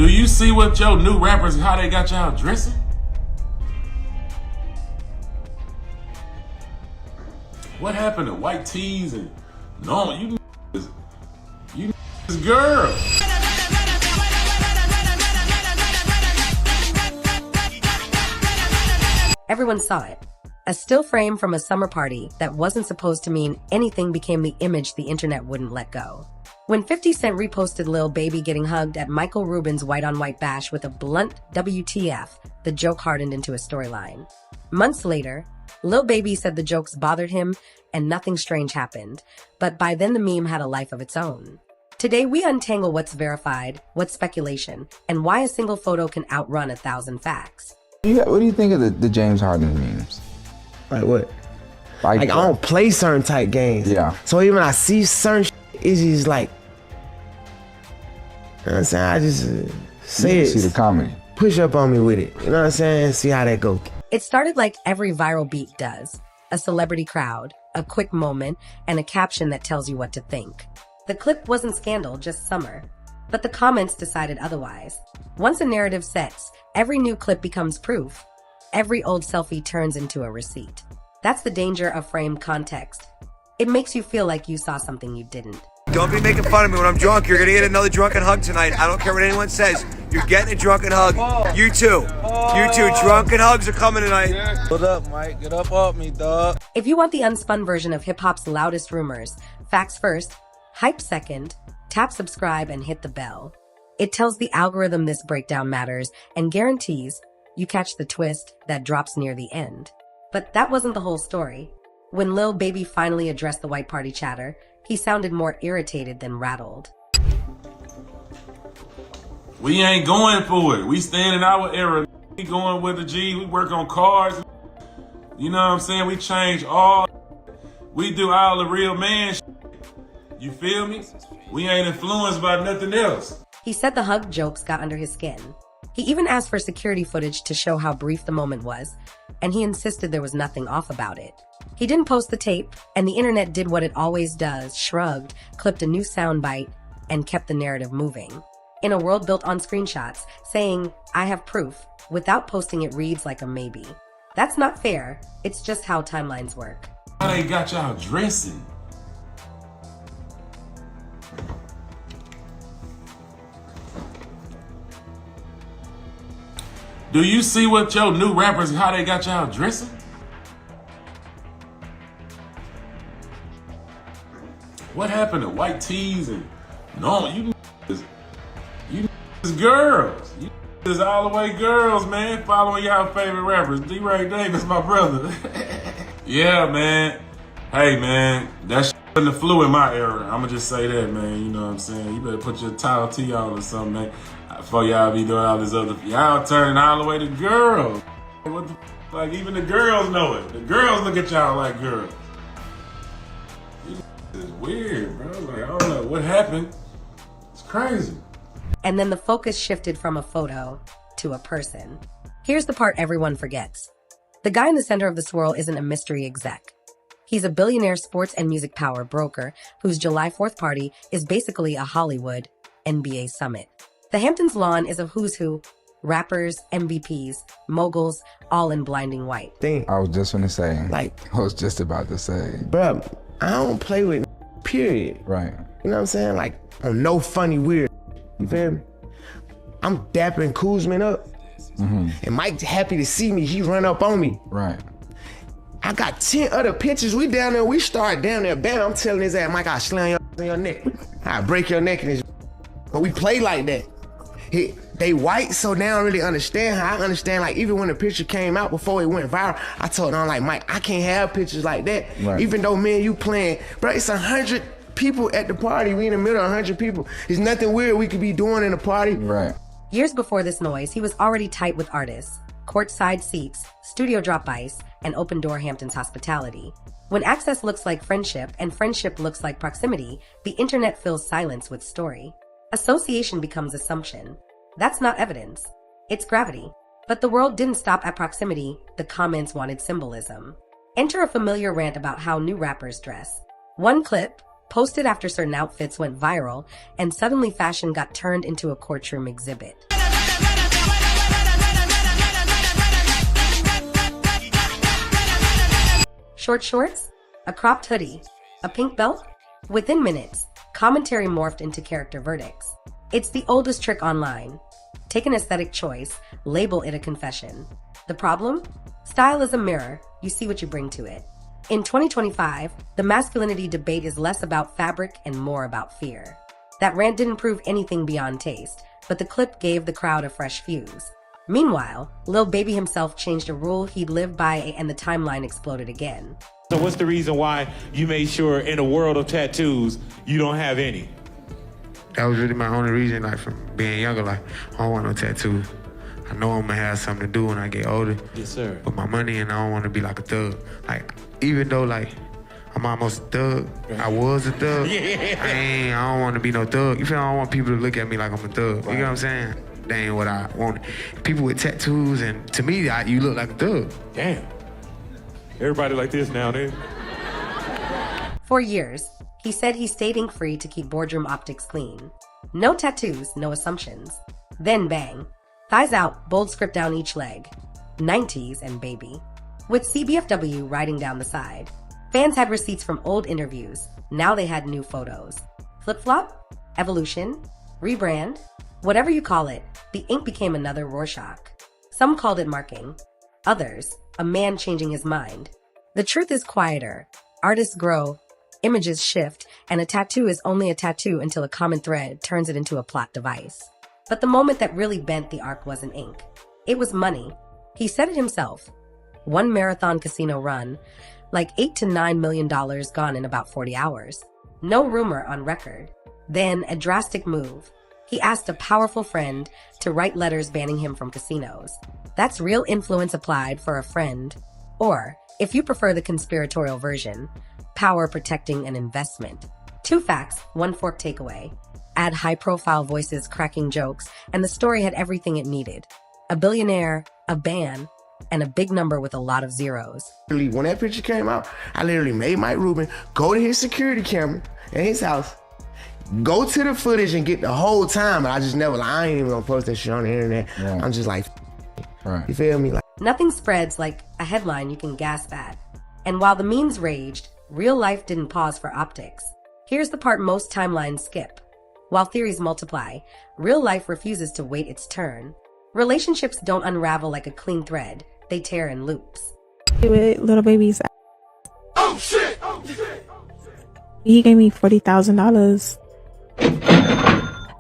Do you see what your new rappers, how they got y'all dressing? What happened to white tees and no, you girls. Everyone saw it. A still frame from a summer party that wasn't supposed to mean anything became the image the internet wouldn't let go. When 50 Cent reposted Lil Baby getting hugged at Michael Rubin's white-on-white bash with a blunt WTF, the joke hardened into a storyline. Months later, Lil Baby said the jokes bothered him and nothing strange happened, but by then the meme had a life of its own. Today we untangle what's verified, what's speculation, and why a single photo can outrun 1,000 facts. What do you think of the James Harden memes? Like what? Like I don't play certain type games. Yeah. So even when I see certain it's just like, you know what I'm saying? I just say it. See the comedy. Push up on me with it. You know what I'm saying? See how that go. It started like every viral beat does. A celebrity crowd, a quick moment, and a caption that tells you what to think. The clip wasn't scandal, just summer. But the comments decided otherwise. Once a narrative sets, every new clip becomes proof. Every old selfie turns into a receipt. That's the danger of framed context. It makes you feel like you saw something you didn't. Don't be making fun of me when I'm drunk. You're gonna get another drunken hug tonight. I don't care what anyone says. You're getting a drunken hug. You too. You too. Drunken hugs are coming tonight. What up, Mike? Get up off me, dog. If you want the unspun version of hip-hop's loudest rumors, facts first, hype second, tap subscribe and hit the bell. It tells the algorithm this breakdown matters and guarantees you catch the twist that drops near the end. But that wasn't the whole story. When Lil Baby finally addressed the white party chatter, he sounded more irritated than rattled. We ain't going for it. We stand in our era. We going with the G. We work on cars. You know what I'm saying? We change all. We do all the real man shit. You feel me? We ain't influenced by nothing else. He said the hug jokes got under his skin. He even asked for security footage to show how brief the moment was, and he insisted there was nothing off about it. He didn't post the tape, and the internet did what it always does, shrugged, clipped a new soundbite, and kept the narrative moving. In a world built on screenshots, saying, "I have proof," without posting it reads like a maybe. That's not fair. It's just how timelines work. How they got y'all dressing? Do you see what your new rappers, how they got y'all dressing? What happened to white tees and no, you girls. You is all the way girls, man. Following y'all favorite rappers. D-Ray Davis, my brother. Yeah, man. Hey, man, that shit in the flu in my era. I'ma just say that, man. You know what I'm saying? You better put your towel tee on or something, man. Before y'all be doing all this other, y'all turning all the way to girls. What the like, even the girls know it. The girls look at y'all like girls. It's weird, bro. Like, I don't know what happened. It's crazy. And then the focus shifted from a photo to a person. Here's the part everyone forgets. The guy in the center of the swirl isn't a mystery exec. He's a billionaire sports and music power broker whose July 4th party is basically a Hollywood NBA summit. The Hamptons lawn is a who's who, rappers, MVPs, moguls, all in blinding white. I was just gonna say, Like, I was just about to say. bruh, I don't play with period. Right. You know what I'm saying? Like, I'm no funny weird. You feel me? I'm dapping Kuzman up. And Mike happy to see me, he run up on me. Right. I got 10 other pictures. We down there, we start down there, bam, I'm telling his ass, Mike, I'll slam your neck. I'll break your neck in this. But we play like that. They white, so they don't really understand how I understand. Like, even when the picture came out before it went viral, I told them, like, Mike, I can't have pictures like that. Right. Even though me and you playing, bro, it's 100 people at the party. We in the middle of 100 people. There's nothing weird we could be doing in a party. Right. Years before this noise, he was already tight with artists, courtside seats, studio drop ice, and open door Hamptons hospitality. When access looks like friendship and friendship looks like proximity, the internet fills silence with story. Association becomes assumption. That's not evidence. It's gravity. But the world didn't stop at proximity. The comments wanted symbolism. Enter a familiar rant about how new rappers dress. One clip, posted after certain outfits went viral, and suddenly fashion got turned into a courtroom exhibit. Short shorts, a cropped hoodie, a pink belt? Within minutes, commentary morphed into character verdicts. It's the oldest trick online. Take an aesthetic choice, label it a confession. The problem? Style is a mirror, you see what you bring to it. In 2025, the masculinity debate is less about fabric and more about fear. That rant didn't prove anything beyond taste, but the clip gave the crowd a fresh fuse. Meanwhile, Lil Baby himself changed a rule he'd lived by and the timeline exploded again. So what's the reason why you made sure in a world of tattoos, you don't have any? That was really my only reason, like, from being younger, like, I don't want no tattoos. I know I'm gonna have something to do when I get older. Yes, sir. With my money, and I don't want to be like a thug. Like, even though, like, I'm almost a thug, I was a thug. I don't want to be no thug. You feel? I don't want people to look at me like I'm a thug. You get what I'm saying? That ain't what I want. People with tattoos, and to me, you look like a thug. Damn. Everybody like this now, then. For years, he said he stayed ink-free to keep boardroom optics clean. No tattoos, no assumptions. Then bang. Thighs out, bold script down each leg. 90s and baby. With CBFW riding down the side. Fans had receipts from old interviews. Now they had new photos. Flip-flop? Evolution? Rebrand? Whatever you call it, the ink became another Rorschach. Some called it marking. Others, a man changing his mind. The truth is quieter. Artists grow, images shift, and a tattoo is only a tattoo until a common thread turns it into a plot device. But the moment that really bent the arc wasn't ink. It was money. He said it himself. One marathon casino run, like $8 to $9 million gone in about 40 hours. No rumor on record. Then a drastic move. He asked a powerful friend to write letters banning him from casinos. That's real influence applied for a friend. Or, if you prefer the conspiratorial version, power protecting an investment. 2 facts, 1 fork takeaway. Add high-profile voices cracking jokes, and the story had everything it needed. A billionaire, a ban, and a big number with a lot of zeros. When that picture came out, I literally made Mike Rubin go to his security camera in his house, go to the footage and get the whole time, but I just never, I ain't even gonna post that shit on the internet. Yeah. I'm just like, Right. you feel me? Like, Nothing spreads like a headline you can gasp at. And while the memes raged, real life didn't pause for optics. Here's the part most timelines skip. While theories multiply, real life refuses to wait its turn. Relationships don't unravel like a clean thread, they tear in loops. With Lil Baby's. Oh shit! Oh shit! He gave me $40,000.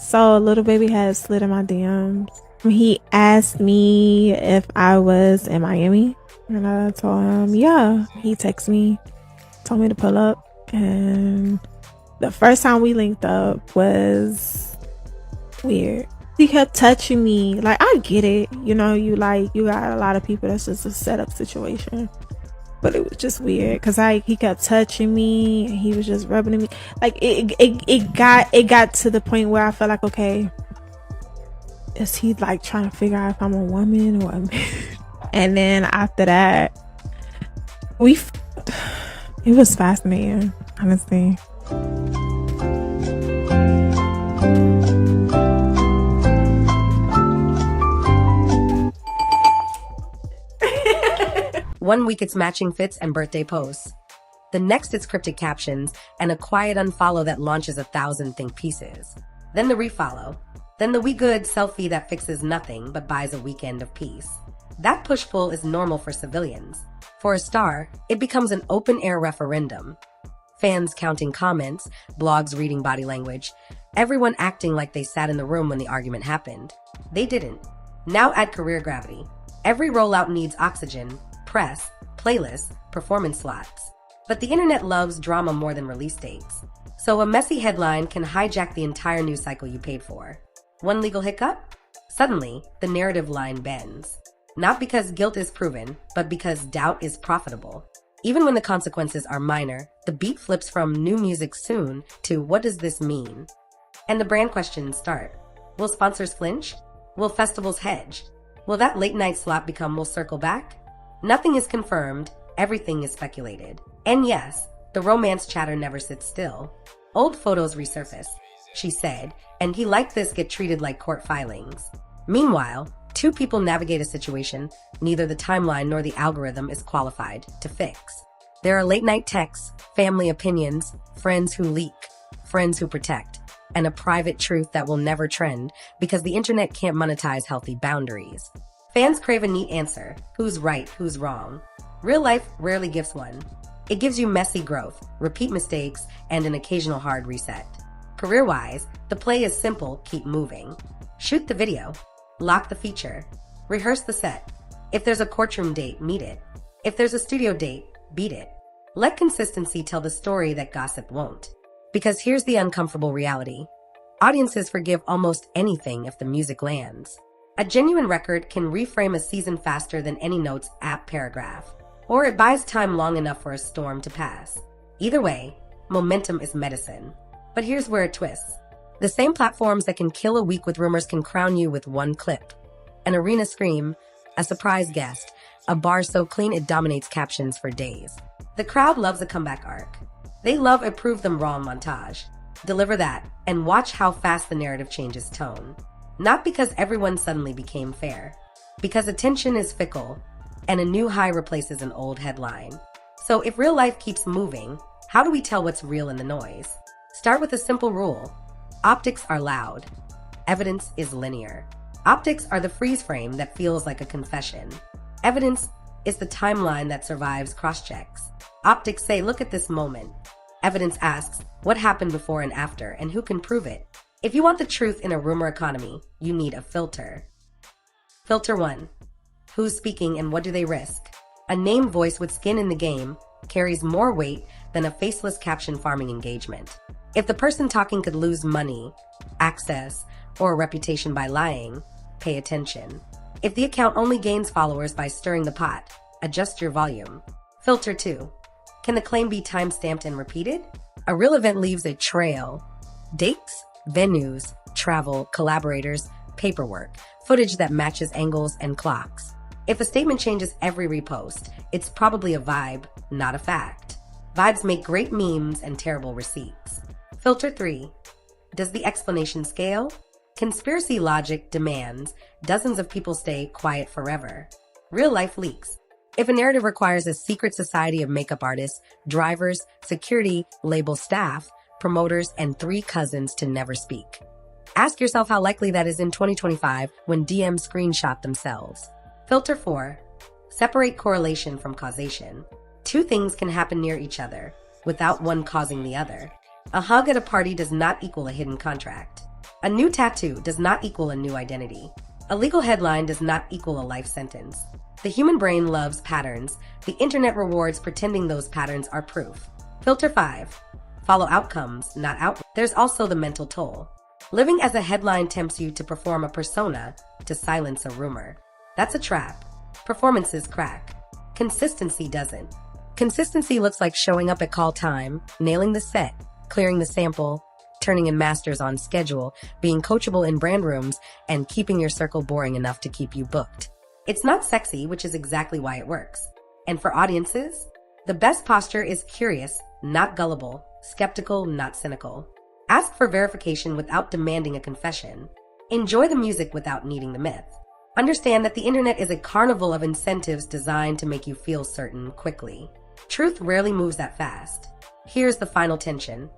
So Lil Baby has slid in my DMs. He asked me if I was in Miami, and I told him, yeah. He texted me, told me to pull up, and the first time we linked up was weird. He kept touching me. Like, I get it. You know, you got a lot of people that's just a setup situation. But it was just weird because he kept touching me and he was just rubbing me. Like, it got to the point where I felt like, okay, is he like trying to figure out if I'm a woman or a man? And then after that, it was fascinating, honestly. One week it's matching fits and birthday posts. The next it's cryptic captions and a quiet unfollow that launches 1,000 think pieces. Then the refollow. Then the we good selfie that fixes nothing but buys a weekend of peace. That push-pull is normal for civilians. For a star, it becomes an open-air referendum. Fans counting comments, blogs reading body language, everyone acting like they sat in the room when the argument happened. They didn't. Now add career gravity. Every rollout needs oxygen, press, playlists, performance slots. But the internet loves drama more than release dates. So a messy headline can hijack the entire news cycle you paid for. One legal hiccup? Suddenly, the narrative line bends. Not because guilt is proven, but because doubt is profitable. Even when the consequences are minor, the beat flips from new music soon to what does this mean? And the brand questions start. Will sponsors flinch? Will festivals hedge? Will that late night slot become we'll circle back? Nothing is confirmed, everything is speculated. And yes, The romance chatter never sits still. Old photos resurface, she said, and he liked this get treated like court filings. Meanwhile, two people navigate a situation neither the timeline nor the algorithm is qualified to fix. There are late-night texts, family opinions, friends who leak, friends who protect, and a private truth that will never trend because the internet can't monetize healthy boundaries. Fans crave a neat answer. Who's right, who's wrong? Real life rarely gives one. It gives you messy growth, repeat mistakes, and an occasional hard reset. Career-wise, the play is simple, keep moving. Shoot the video. Lock the feature. Rehearse the set. If there's a courtroom date, meet it. If there's a studio date, beat it. Let consistency tell the story that gossip won't. Because here's the uncomfortable reality. Audiences forgive almost anything if the music lands. A genuine record can reframe a season faster than any notes app paragraph. Or it buys time long enough for a storm to pass. Either way, momentum is medicine. But here's where it twists. The same platforms that can kill a week with rumors can crown you with one clip. An arena scream, a surprise guest, a bar so clean it dominates captions for days. The crowd loves a comeback arc. They love a prove them wrong montage. Deliver that, and watch how fast the narrative changes tone. Not because everyone suddenly became fair. Because attention is fickle, and a new high replaces an old headline. So if real life keeps moving, how do we tell what's real in the noise? Start with a simple rule. Optics are loud. Evidence is linear. Optics are the freeze frame that feels like a confession. Evidence is the timeline that survives cross-checks. Optics say, look at this moment. Evidence asks, what happened before and after, and who can prove it? If you want the truth in a rumor economy, you need a filter. Filter 1. Who's speaking and what do they risk? A named voice with skin in the game carries more weight than a faceless caption farming engagement. If the person talking could lose money, access, or a reputation by lying, pay attention. If the account only gains followers by stirring the pot, adjust your volume. Filter 2. Can the claim be time-stamped and repeated? A real event leaves a trail. Dates, venues, travel, collaborators, paperwork, footage that matches angles and clocks. If a statement changes every repost, it's probably a vibe, not a fact. Vibes make great memes and terrible receipts. Filter 3. Does the explanation scale? Conspiracy logic demands dozens of people stay quiet forever. Real life leaks. If a narrative requires a secret society of makeup artists, drivers, security, label staff, promoters, and 3 cousins to never speak. Ask yourself how likely that is in 2025 when DMs screenshot themselves. Filter 4. Separate correlation from causation. 2 things can happen near each other without one causing the other. A hug at a party does not equal a hidden contract. A new tattoo does not equal a new identity. A legal headline does not equal a life sentence. The human brain loves patterns. The internet rewards pretending those patterns are proof. Filter 5. Follow outcomes, not out. There's also the mental toll. Living as a headline tempts you to perform a persona to silence a rumor. That's a trap. Performances crack. Consistency doesn't. Consistency looks like showing up at call time, nailing the set, clearing the sample, turning in masters on schedule, being coachable in brand rooms, and keeping your circle boring enough to keep you booked. It's not sexy, which is exactly why it works. And for audiences, the best posture is curious, not gullible, skeptical, not cynical. Ask for verification without demanding a confession. Enjoy the music without needing the myth. Understand that the internet is a carnival of incentives designed to make you feel certain quickly. Truth rarely moves that fast. Here's the final tension.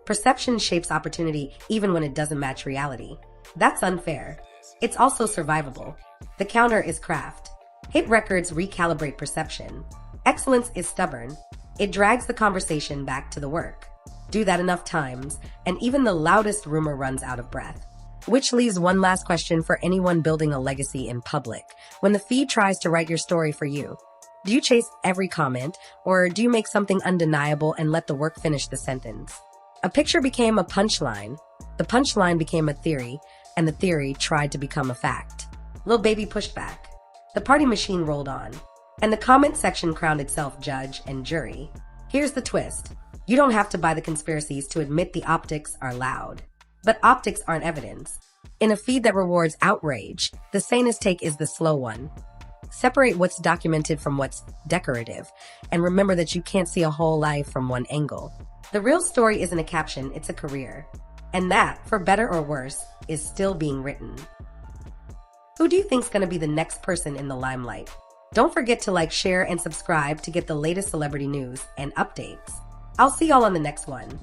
Perception shapes opportunity even when it doesn't match reality. That's unfair. It's also survivable. The counter is craft. Hit records recalibrate perception. Excellence is stubborn. It drags the conversation back to the work. Do that enough times, and even the loudest rumor runs out of breath. Which leaves one last question for anyone building a legacy in public. When the feed tries to write your story for you, do you chase every comment, or do you make something undeniable and let the work finish the sentence? A picture became a punchline, the punchline became a theory, and the theory tried to become a fact. Lil Baby pushed back. The party machine rolled on, and the comment section crowned itself judge and jury. Here's the twist. You don't have to buy the conspiracies to admit the optics are loud. But optics aren't evidence. In a feed that rewards outrage, the sanest take is the slow one. Separate what's documented from what's decorative, and remember that you can't see a whole life from one angle. The real story isn't a caption, it's a career. And that, for better or worse, is still being written. Who do you think's gonna be the next person in the limelight? Don't forget to like, share, and subscribe to get the latest celebrity news and updates. I'll see y'all on the next one.